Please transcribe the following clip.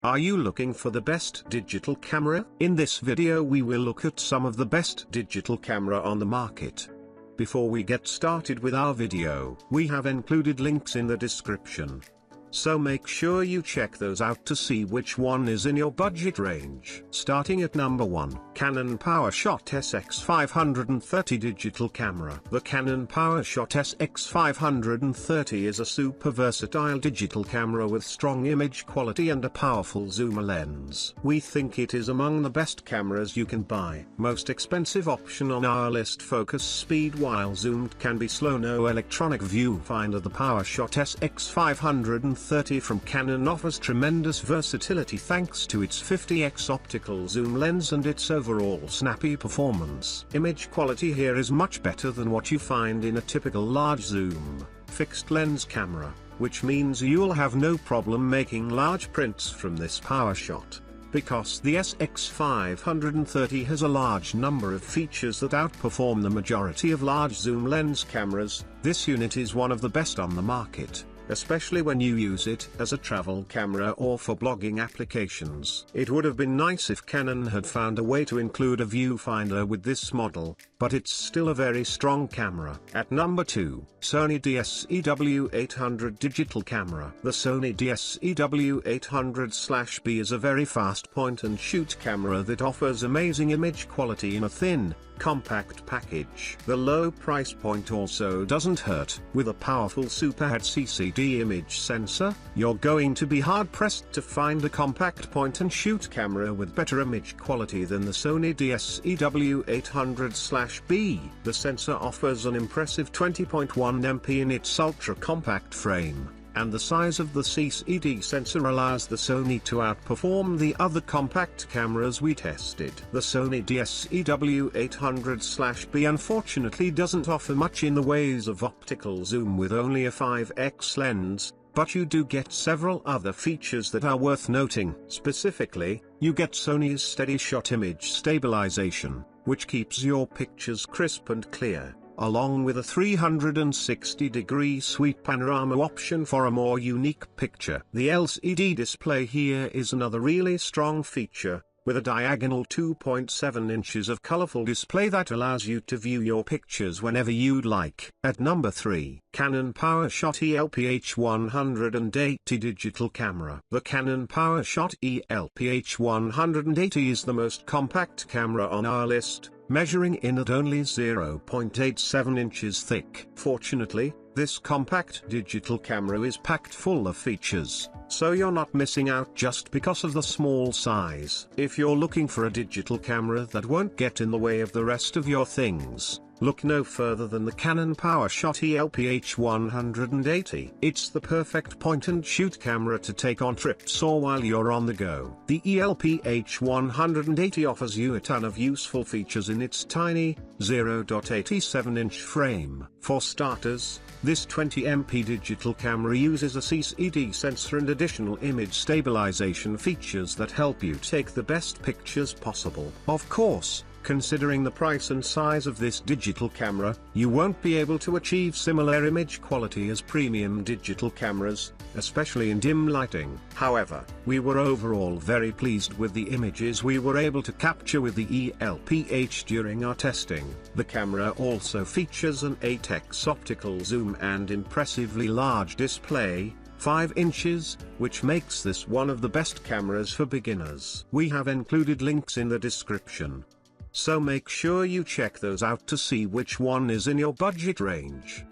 Are you looking for the best digital camera? In this video we will look at some of the best digital camera on the market. Before we get started with our video, we have included links in the description. So make sure you check those out to see which one is in your budget range. Starting at number 1, Canon PowerShot SX530 digital camera. The Canon PowerShot SX530 is a super versatile digital camera with strong image quality and a powerful zoomer lens. We think it is among the best cameras you can buy. Most expensive option on our list, focus speed while zoomed can be slow. No electronic viewfinder. The PowerShot SX530 from Canon offers tremendous versatility thanks to its 50x optical zoom lens and its overall snappy performance. Image quality here is much better than what you find in a typical large zoom, fixed lens camera, which means you'll have no problem making large prints from this PowerShot. Because the SX530 has a large number of features that outperform the majority of large zoom lens cameras, this unit is one of the best on the market, especially when you use it as a travel camera or for blogging applications. It would have been nice if Canon had found a way to include a viewfinder with this model, but it's still a very strong camera. At number 2, Sony DSEW800 digital camera. The Sony DSEW800/B is a very fast point-and-shoot camera that offers amazing image quality in a thin, compact package. The low price point also doesn't hurt. With a powerful Super HD CCD image sensor, you're going to be hard-pressed to find a compact point-and-shoot camera with better image quality than the Sony DSEW800/B. The sensor offers an impressive 20.1 MP in its ultra-compact frame, and the size of the CCD sensor allows the Sony to outperform the other compact cameras we tested. The Sony DSEW800/B unfortunately doesn't offer much in the ways of optical zoom with only a 5x lens, but you do get several other features that are worth noting. Specifically, you get Sony's steady shot image stabilization, which keeps your pictures crisp and clear, along with a 360-degree sweep panorama option for a more unique picture. The LCD display here is another really strong feature, with a diagonal 2.7 inches of colorful display that allows you to view your pictures whenever you'd like. At number 3, Canon PowerShot ELPH180 digital camera. The Canon PowerShot ELPH180 is the most compact camera on our list, measuring in at only 0.87 inches thick. Fortunately, this compact digital camera is packed full of features, so you're not missing out just because of the small size. If you're looking for a digital camera that won't get in the way of the rest of your things, look no further than the Canon PowerShot ELPH180. It's the perfect point-and-shoot camera to take on trips or while you're on the go. The ELPH180 offers you a ton of useful features in its tiny, 0.87-inch frame. For starters, this 20 MP digital camera uses a CCD sensor and additional image stabilization features that help you take the best pictures possible. Of course, considering the price and size of this digital camera, you won't be able to achieve similar image quality as premium digital cameras, especially in dim lighting. However, we were overall very pleased with the images we were able to capture with the ELPH during our testing. The camera also features an 8x optical zoom and impressively large display, 5 inches, which makes this one of the best cameras for beginners. We have included links in the description, so make sure you check those out to see which one is in your budget range.